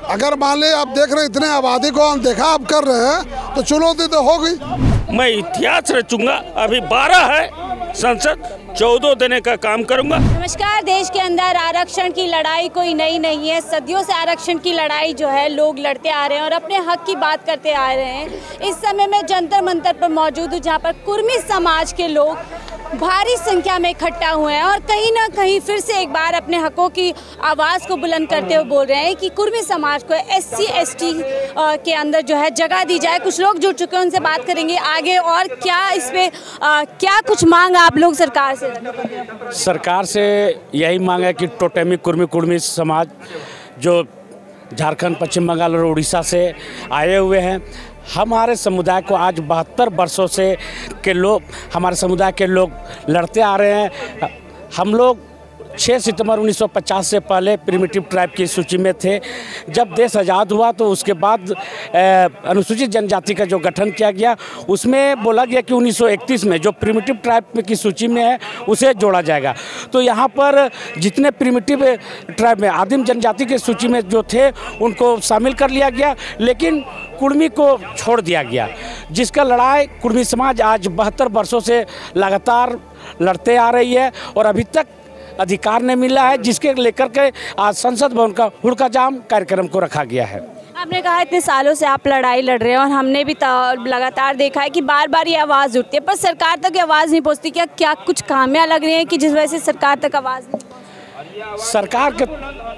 अगर मान ली आप देख रहे इतने आबादी को अनदेखा आप कर रहे हैं तो चुनौती तो होगी। मैं इतिहास रचूंगा। अभी 12 है संसद, 14 देने का काम करूंगा। नमस्कार। देश के अंदर आरक्षण की लड़ाई कोई नई नहीं है। सदियों से आरक्षण की लड़ाई जो है लोग लड़ते आ रहे हैं और अपने हक की बात करते आ रहे हैं। इस समय मैं जंतर मंतर पर मौजूद हूँ जहाँ पर कुर्मी समाज के लोग भारी संख्या में इकट्ठा हुए हैं और कहीं ना कहीं फिर से एक बार अपने हकों की आवाज़ को बुलंद करते हुए बोल रहे हैं कि कुर्मी समाज को SC ST के अंदर जो है जगह दी जाए। कुछ लोग जुड़ चुके हैं, उनसे बात करेंगे आगे। और क्या इस पे क्या कुछ मांग आप लोग सरकार से? सरकार से यही मांग है कि टोटेमी कुर्मी समाज जो झारखंड, पश्चिम बंगाल और उड़ीसा से आए हुए हैं, हमारे समुदाय को आज 72 वर्षों से के लोग, हमारे समुदाय के लोग लड़ते आ रहे हैं। हम लोग 6 सितंबर 1950 से पहले प्रिमिटिव ट्राइब की सूची में थे। जब देश आज़ाद हुआ तो उसके बाद अनुसूचित जनजाति का जो गठन किया गया उसमें बोला गया कि 1931 में जो प्रिमिटिव ट्राइब की सूची में है उसे जोड़ा जाएगा। तो यहाँ पर जितने प्रिमिटिव ट्राइब में आदिम जनजाति की सूची में जो थे उनको शामिल कर लिया गया, लेकिन कुर्मी को छोड़ दिया गया, जिसका लड़ाई कुर्मी समाज आज 72 वर्षों से लगातार लड़ते आ रही है और अभी तक अधिकार नहीं मिला है, जिसके लेकर के आज संसद भवन का हुड़का जाम कार्यक्रम को रखा गया है। आपने कहा इतने सालों से आप लड़ाई लड़ रहे हैं और हमने भी लगातार देखा है कि बार बार ये आवाज़ उठती है पर सरकार तक ये आवाज़ नहीं पहुँचती। क्या कुछ खामियां लग रही हैं कि जिस वजह से सरकार तक आवाज़ नहीं? सरकार के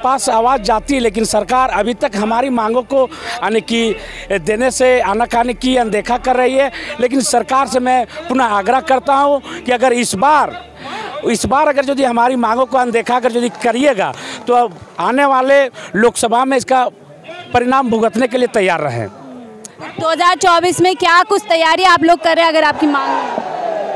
पास आवाज़ जाती है लेकिन सरकार अभी तक हमारी मांगों को यानी कि देने से आनाकानी की अनदेखा कर रही है। लेकिन सरकार से मैं पुनः आग्रह करता हूं कि अगर इस बार अगर यदि हमारी मांगों को अनदेखा अगर यदि करिएगा तो अब आने वाले लोकसभा में इसका परिणाम भुगतने के लिए तैयार रहें। 2024 में क्या कुछ तैयारी आप लोग कर रहे हैं? अगर आपकी मांग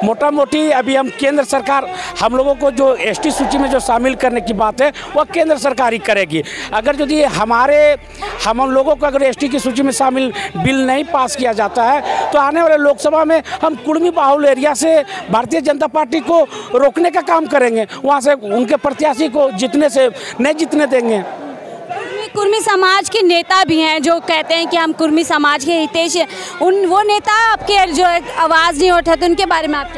मोटा मोटी अभी हम केंद्र सरकार, हम लोगों को जो ST सूची में जो शामिल करने की बात है वह केंद्र सरकार ही करेगी। अगर यदि हम लोगों को अगर ST की सूची में शामिल बिल नहीं पास किया जाता है तो आने वाले लोकसभा में हम कुर्मी बाहुल एरिया से भारतीय जनता पार्टी को रोकने का काम करेंगे, वहाँ से उनके प्रत्याशी को जीतने से नहीं जीतने देंगे। कुर्मी समाज के नेता भी हैं जो कहते हैं कि हम कुर्मी समाज के हितैषी हैं, वो नेता आपके जो आवाज़ नहीं उठाते, उनके बारे में आप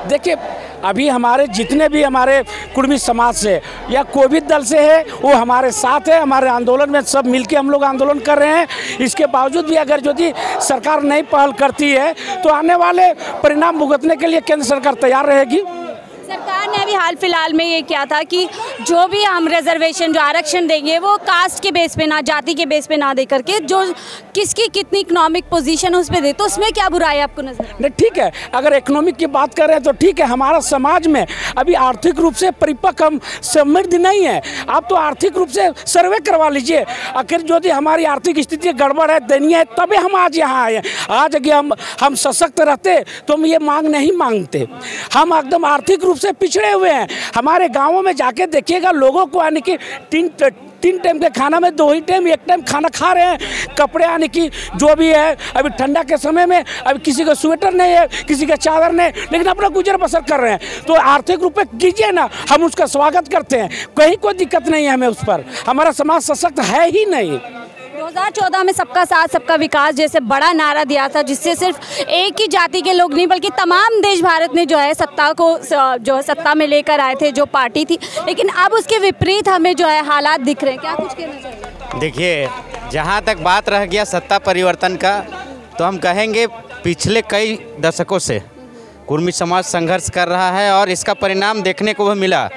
देखिए, अभी हमारे जितने भी हमारे कुर्मी समाज से या कोई भी दल से है वो हमारे साथ है, हमारे आंदोलन में सब मिलके हम लोग आंदोलन कर रहे हैं। इसके बावजूद भी अगर यदि सरकार नहीं पहल करती है तो आने वाले परिणाम भुगतने के लिए केंद्र सरकार तैयार रहेगी। सरकार ने अभी हाल फिलहाल में ये किया था कि जो भी हम रिजर्वेशन जो आरक्षण देंगे वो कास्ट के बेस पे ना, जाति के बेस पे ना दे करके जो किसकी कितनी इकोनॉमिक पोजीशन है उस पर दे। तो उसमें क्या बुराई आपको नजर? नहीं, ठीक है, अगर इकोनॉमिक की बात करें तो ठीक है। हमारा समाज में अभी आर्थिक रूप से परिपक्व, हम समृद्ध नहीं है। आप तो आर्थिक रूप से सर्वे करवा लीजिए। आखिर यदि हमारी आर्थिक स्थिति गड़बड़ है, दयनीय है, तभी हम आज यहाँ आए। आज अगर हम सशक्त रहते तो हम ये मांग नहीं मांगते। हम एकदम आर्थिक से पिछड़े हुए हैं। हमारे गांवों में जाके देखिएगा, लोगों को यानी कि तीन टाइम के खाना में 2 ही टाइम, 1 टाइम खाना खा रहे हैं। कपड़े यानी कि जो भी है अभी ठंडा के समय में अभी किसी का स्वेटर नहीं है, किसी का चादर नहीं, लेकिन अपना गुजर बसर कर रहे हैं। तो आर्थिक रूप से कीजिए ना, हम उसका स्वागत करते हैं, कहीं कोई दिक्कत नहीं है हमें उस पर। हमारा समाज सशक्त है ही नहीं। 2014 में सबका साथ सबका विकास जैसे बड़ा नारा दिया था, जिससे सिर्फ एक ही जाति के लोग नहीं बल्कि तमाम देश भारत में जो है सत्ता को जो है सत्ता में लेकर आए थे जो पार्टी थी। लेकिन अब उसके विपरीत हमें जो है हालात दिख रहे हैं। क्या कुछ कहना चाहिए? देखिए, जहाँ तक बात रह गया सत्ता परिवर्तन का, तो हम कहेंगे पिछले कई दशकों से कुर्मी समाज संघर्ष कर रहा है और इसका परिणाम देखने को भी मिला।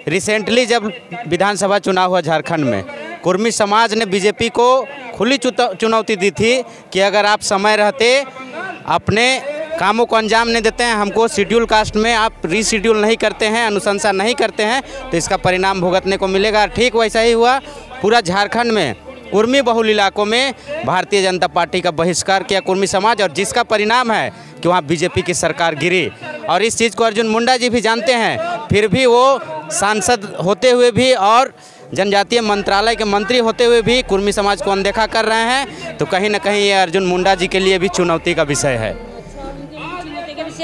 रिसेंटली जब विधानसभा चुनाव हुआ झारखंड में, कुर्मी समाज ने बीजेपी को खुली चुनौती दी थी कि अगर आप समय रहते अपने कामों को अंजाम नहीं देते हैं, हमको शेड्यूल कास्ट में आप रीशेड्यूल नहीं करते हैं, अनुशंसा नहीं करते हैं, तो इसका परिणाम भुगतने को मिलेगा। ठीक वैसा ही हुआ। पूरा झारखंड में कुर्मी बहुल इलाकों में भारतीय जनता पार्टी का बहिष्कार किया कुर्मी समाज, और जिसका परिणाम है कि वहाँ बीजेपी की सरकार गिरी। और इस चीज़ को अर्जुन मुंडा जी भी जानते हैं, फिर भी वो सांसद होते हुए भी और जनजातीय मंत्रालय के मंत्री होते हुए भी कुर्मी समाज को अनदेखा कर रहे हैं। तो कहीं ना कहीं ये अर्जुन मुंडा जी के लिए भी चुनौती का विषय है।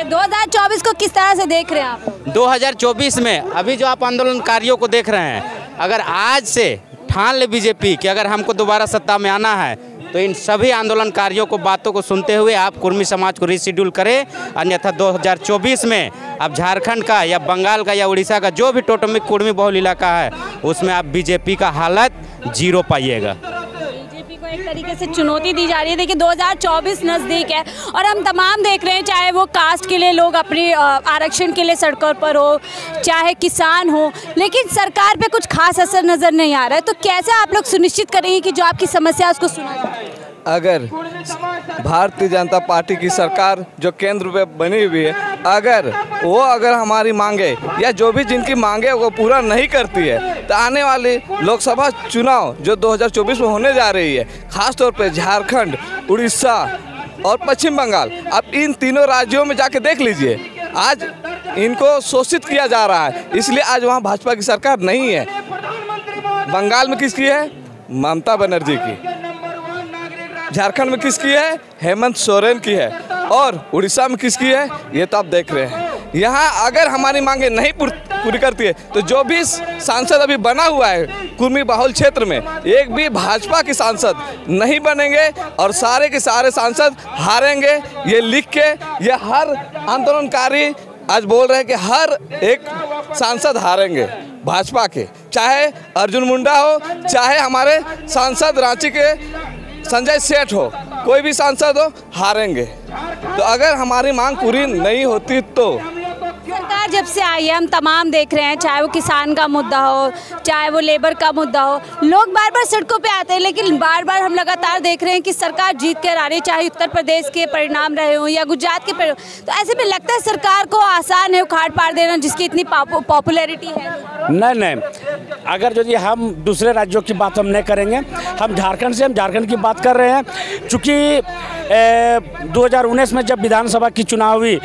2024 को किस तरह से देख रहे हैं आप? 2024 में अभी जो आप आंदोलनकारियों को देख रहे हैं, अगर आज से ठान ले बीजेपी कि अगर हमको दोबारा सत्ता में आना है तो इन सभी आंदोलनकारियों को बातों को सुनते हुए आप कुर्मी समाज को रीशेड्यूल करें, अन्यथा 2024 में आप झारखंड का या बंगाल का या उड़ीसा का जो भी टोटमिक कुर्मी बहुल इलाका है उसमें आप बीजेपी का हालत जीरो पाइएगा। बीजेपी को एक तरीके से चुनौती दी जा रही है। देखिए 2024 नज़दीक है और हम तमाम देख रहे हैं, चाहे वो कास्ट के लिए लोग अपने आरक्षण के लिए सड़कों पर हो, चाहे किसान हो, लेकिन सरकार पे कुछ खास असर नज़र नहीं आ रहा है। तो कैसे आप लोग सुनिश्चित करेंगे कि जो आपकी समस्या है उसको सुना जाए? अगर भारतीय जनता पार्टी की सरकार जो केंद्र में बनी हुई है, अगर हमारी मांगे या जो भी जिनकी मांगे वो पूरा नहीं करती है तो आने वाली लोकसभा चुनाव जो 2024 में होने जा रही है, खासतौर पे झारखंड, उड़ीसा और पश्चिम बंगाल, आप इन तीनों राज्यों में जाके देख लीजिए, आज इनको शोषित किया जा रहा है। इसलिए आज वहाँ भाजपा की सरकार नहीं है। बंगाल में किसकी है? ममता बनर्जी की। झारखंड में किसकी है? हेमंत सोरेन की है। और उड़ीसा में किसकी है? ये तो आप देख रहे हैं। यहाँ अगर हमारी मांगे नहीं पूरी करती है तो जो भी सांसद अभी बना हुआ है कुर्मी बाहुल क्षेत्र में, एक भी भाजपा के सांसद नहीं बनेंगे और सारे के सारे सांसद हारेंगे। ये लिख के ये हर आंदोलनकारी आज बोल रहे हैं कि हर एक सांसद हारेंगे भाजपा के, चाहे अर्जुन मुंडा हो, चाहे हमारे सांसद रांची के संजय सेठ हो, कोई भी सांसद हो, हारेंगे। तो अगर हमारी मांग पूरी नहीं होती तो सरकार जब से आई है हम तमाम देख रहे हैं, चाहे वो किसान का मुद्दा हो, चाहे वो लेबर का मुद्दा हो, लोग बार बार सड़कों पे आते हैं, लेकिन बार बार हम लगातार देख रहे हैं कि सरकार जीत कर आ रही है, चाहे उत्तर प्रदेश के परिणाम रहे हों या गुजरात के परिणाम। तो ऐसे में लगता है सरकार को आसान है उखाड़ पाड़ देना जिसकी इतनी पॉपुलैरिटी है। नहीं, अगर यदि हम दूसरे राज्यों की बात हम नहीं करेंगे, हम झारखंड की बात कर रहे हैं। चूँकि 2019 में जब विधानसभा की चुनाव हुई,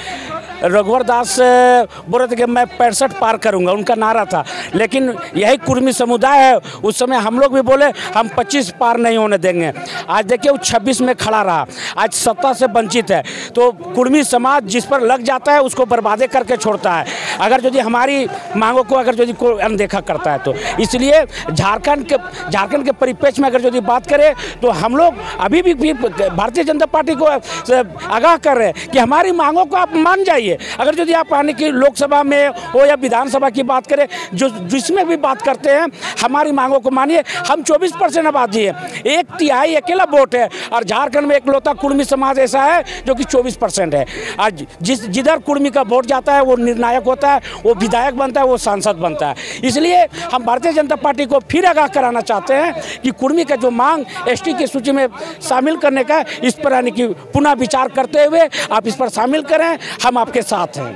रघुवर दास बोल रहे थे कि मैं 65 पार करूंगा, उनका नारा था। लेकिन यही कुर्मी समुदाय है, उस समय हम लोग भी बोले हम 25 पार नहीं होने देंगे। आज देखिए वो 26 में खड़ा रहा, आज सत्ता से वंचित है। तो कुर्मी समाज जिस पर लग जाता है उसको बर्बादे करके छोड़ता है, अगर यदि हमारी मांगों को अगर यदि कोई अनदेखा करता है तो। इसलिए झारखंड के परिप्रेक्ष्य में अगर यदि बात करें तो हम लोग अभी भी भारतीय जनता पार्टी को आगाह कर रहे हैं कि हमारी मांगों को आप मान जाइए। अगर यदि आप आने की लोकसभा में हो या विधानसभा की बात करें, जो जिसमें भी बात करते हैं, हमारी मांगों को मानिए। हम 24% आबादी है, 1/3 अकेला वोट है, और झारखंड में एकलौता कुर्मी समाज ऐसा है जो कि 24% है। आज जिधर कुर्मी का वोट जाता है वो निर्णायक होता है, वो विधायक बनता है, वो सांसद बनता है। इसलिए हम भारतीय जनता पार्टी को फिर आगाह कराना चाहते हैं कि कुर्मी का जो मांग ST की सूची में शामिल करने का, इस पर यानी कि पुनः विचार करते हुए आप इस पर शामिल करें, हम आपके साथ हैं।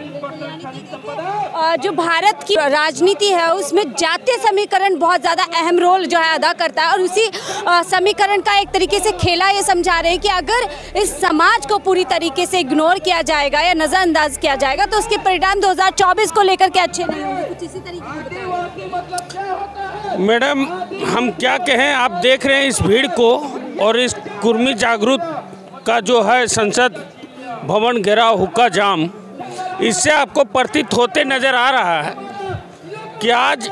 जो भारत की राजनीति है उसमें जातीय समीकरण बहुत ज़्यादा अहम रोल जो है अदा करता है, और उसी समीकरण का एक तरीके से खेला ये समझा रहे हैं कि अगर इस समाज को पूरी तरीके से इग्नोर किया जाएगा या नज़रअंदाज किया जाएगा तो उसके परिणाम 2024 को लेकर के अच्छे नहीं होंगे। कुछ इसी तरीके मैडम, हम क्या कहें, आप देख रहे हैं इस भीड़ को, और इस कुर्मी जागरूक का जो है संसद भवन घेराव हुक्का जाम, इससे आपको प्रतीत होते नज़र आ रहा है कि आज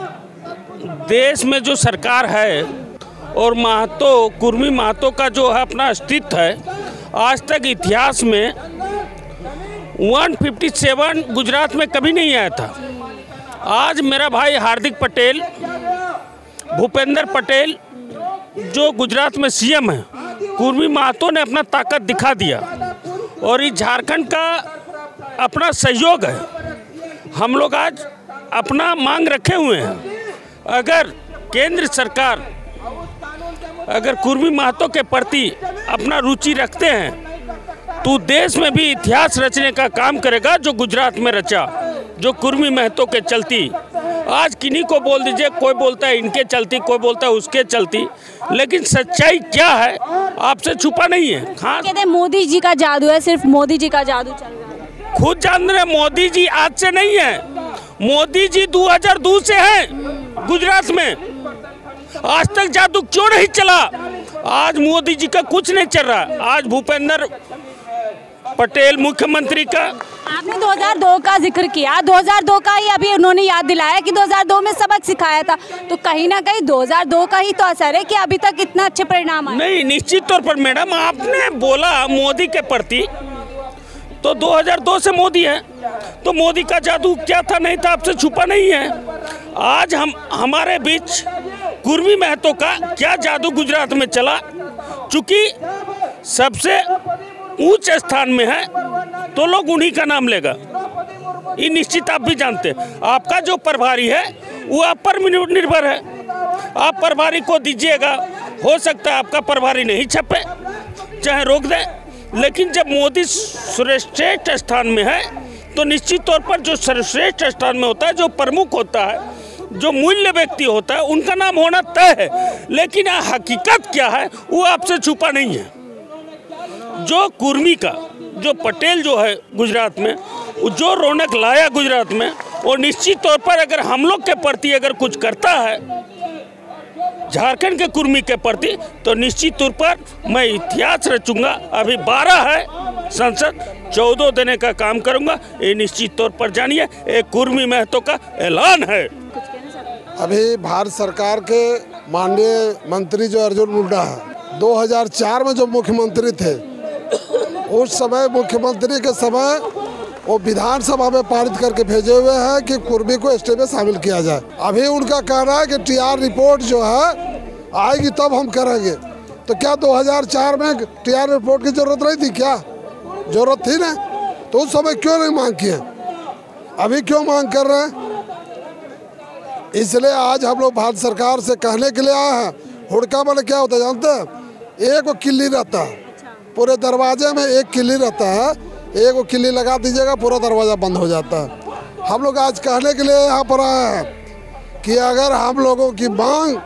देश में जो सरकार है और कुर्मी महतो का जो है अपना अस्तित्व है, आज तक इतिहास में 157 गुजरात में कभी नहीं आया था। आज मेरा भाई हार्दिक पटेल, भूपेंद्र पटेल जो गुजरात में CM है, कुर्मी महतो ने अपना ताकत दिखा दिया, और इस झारखंड का अपना सहयोग है। हम लोग आज अपना मांग रखे हुए हैं। अगर केंद्र सरकार अगर कुर्मी महतो के प्रति अपना रुचि रखते हैं तो देश में भी इतिहास रचने का काम करेगा जो गुजरात में रचा, जो कुर्मी महतो के चलती। आज किन्हीं को बोल दीजिए, कोई बोलता है इनके चलती, कोई बोलता है उसके चलती, लेकिन सच्चाई क्या है आपसे छुपा नहीं है। कहते हैं मोदी जी का जादू है, सिर्फ मोदी जी का जादू चल रहा है। खुद जान रहे, मोदी जी आज से नहीं है, मोदी जी 2002 से हैं गुजरात में। आज तक जादू क्यों नहीं चला? आज मोदी जी का कुछ नहीं चल रहा। आज भूपेंद्र पटेल मुख्यमंत्री का। आपने 2002 का जिक्र किया, 2002 का ही अभी उन्होंने याद दिलाया कि 2002 में सबक सिखाया था, तो कहीं ना कहीं 2002 का ही तो असर है कि अभी तक इतना अच्छे परिणाम आए। नहीं, निश्चित तौर पर मैडम, आपने बोला मोदी के प्रति, तो 2002 से मोदी है, तो मोदी का जादू क्या था नहीं था आपसे छुपा नहीं है। आज हमारे बीच कुर्मी महतो का क्या जादू गुजरात में चला, चूंकि सबसे ऊंच स्थान में है तो लोग उन्हीं का नाम लेगा, ये निश्चित आप भी जानते हैं। आपका जो प्रभारी है वो आप पर निर्भर है, आप प्रभारी को दीजिएगा, हो सकता है आपका प्रभारी नहीं छपे, चाहे रोक दे, लेकिन जब मोदी सर्वश्रेष्ठ स्थान में है तो निश्चित तौर पर जो सर्वश्रेष्ठ स्थान में होता है, जो प्रमुख होता है, जो मूल्य व्यक्ति होता है, उनका नाम होना तय है। लेकिन हकीकत क्या है वो आपसे छुपा नहीं है। जो कुर्मी का, जो पटेल जो है गुजरात में, जो रौनक लाया गुजरात में, वो निश्चित तौर पर अगर हम लोग के प्रति अगर कुछ करता है, झारखंड के कुर्मी के प्रति, तो निश्चित तौर पर मैं इतिहास रचूंगा। अभी 12 है संसद, 14 देने का काम करूंगा, ये निश्चित तौर पर जानिए, एक कुर्मी महतो का ऐलान है। अभी भारत सरकार के माननीय मंत्री जो अर्जुन मुंडा है, 2004 में जो मुख्यमंत्री थे, उस समय मुख्यमंत्री के समय वो विधानसभा में पारित करके भेजे हुए हैं कि कुर्मी को एसटी में शामिल किया जाए। अभी उनका कहना है कि टीआर रिपोर्ट जो है आएगी तब हम करेंगे। तो क्या 2004 में टीआर रिपोर्ट की जरूरत नहीं थी? क्या जरूरत थी ना? तो उस समय क्यों नहीं मांग किए, अभी क्यों मांग कर रहे हैं? इसलिए आज हम लोग भारत सरकार से कहने के लिए आए हैं। हुड़का वाले क्या होता है जानते हैं? एक वो किल्ली रहता है, पूरे दरवाजे में एक किल्ली रहता है, एक वो किल्ली लगा दीजिएगा पूरा दरवाज़ा बंद हो जाता है। हम लोग आज कहने के लिए यहाँ पर आए हैं कि अगर हम लोगों की मांग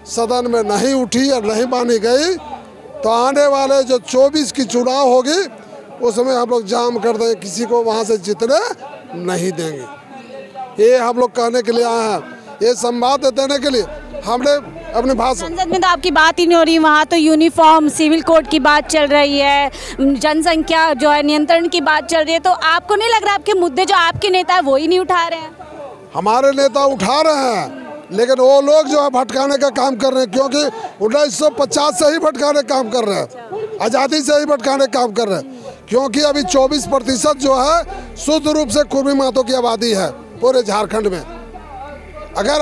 सदन में नहीं उठी और नहीं मानी गई तो आने वाले जो 24 की चुनाव होगी उसमें हम लोग जाम कर देंगे, किसी को वहाँ से जीतने नहीं देंगे। ये हम लोग कहने के लिए आए हैं, ये संवाद देने के लिए हमने अपने भाषण। संसद में तो आपकी बात ही नहीं हो रही, वहाँ तो यूनिफॉर्म सिविल कोड की बात चल रही है, जनसंख्या जो है नियंत्रण की बात चल रही है, तो आपको नहीं लग रहा आपके मुद्दे जो आपके नेता है वो ही नहीं उठा रहे हैं? हमारे नेता उठा रहे हैं, लेकिन वो लोग जो है भटकाने का काम कर रहे हैं, क्योंकि 1950 से ही भटकाने का काम कर रहे हैं, आज़ादी से ही भटकाने का काम कर रहे हैं। क्योंकि अभी 24% जो है शुद्ध रूप से कुर्मी महतो की आबादी है पूरे झारखंड में। अगर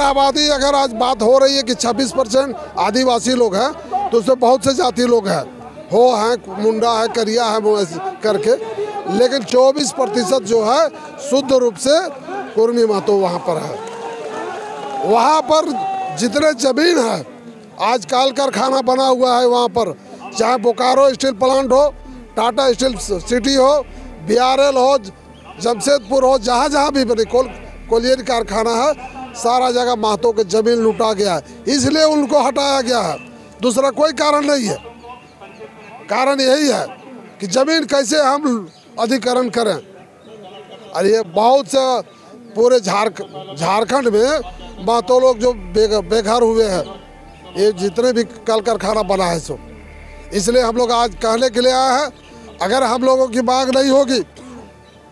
आज बात हो रही है कि 26% आदिवासी लोग हैं, तो उसमें बहुत से जाति लोग हैं, मुंडा है, करिया है, वो करके, लेकिन 24% जो है शुद्ध रूप से कुर्मी महतो वहाँ पर है। वहाँ पर जितने जमीन है, आज कल कारखाना बना हुआ है वहाँ पर, चाहे बोकारो स्टील प्लांट हो, टाटा स्टील सिटी हो, BRL हो, जमशेदपुर हो, जहाँ भी बने कोलियर कारखाना है, सारा जगह महतो के जमीन लूटा गया है, इसलिए उनको हटाया गया है। दूसरा कोई कारण नहीं है, कारण यही है कि जमीन कैसे हम अधिग्रहण करें। और ये बहुत से पूरे झारखंड में महतो लोग जो बेघर हुए हैं, ये जितने भी कल कारखाना बना है सो, इसलिए हम लोग आज कहने के लिए आए हैं, अगर हम लोगों की मांग नहीं होगी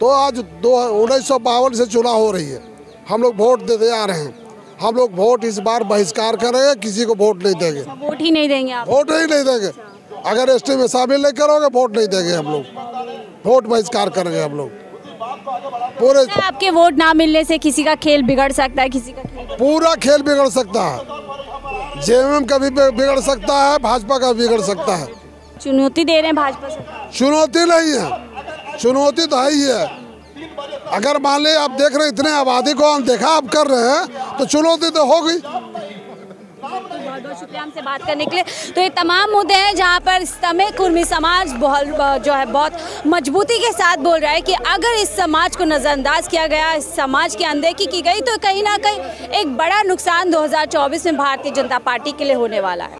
तो आज 1952 से चुनाव हो रही है, हम लोग वोट देते आ रहे हैं, हम लोग वोट इस बार बहिष्कार करेंगे, किसी को वोट नहीं देंगे। वोट ही नहीं देंगे आप? वोट ही नहीं देंगे, अगर एसटी में शामिल नहीं करोगे वोट नहीं देंगे हम लोग, वोट बहिष्कार करेंगे हम लोग पूरे। आपके वोट ना मिलने से किसी का खेल बिगड़ सकता है, किसी का खेल? पूरा खेल बिगड़ सकता है, जेएमएम का भी बिगड़ सकता है, भाजपा का बिगड़ सकता है। चुनौती दे रहे हैं भाजपा सरकार? चुनौती नहीं है, चुनौती तो है ही है। अगर मान लीजिए आप देख रहे इतने आबादी को अनदेखा आप कर रहे हैं तो चुनौती तो होगी। बहुत बहुत शुक्रिया हमसे बात करने के लिए। तो ये तमाम मुद्दे हैं जहाँ पर इस समय कुर्मी समाज बहुत मजबूती के साथ बोल रहा है कि अगर इस समाज को नज़रअंदाज किया गया, इस समाज की अनदेखी की गई, तो कहीं ना कहीं एक बड़ा नुकसान 2024 में भारतीय जनता पार्टी के लिए होने वाला है।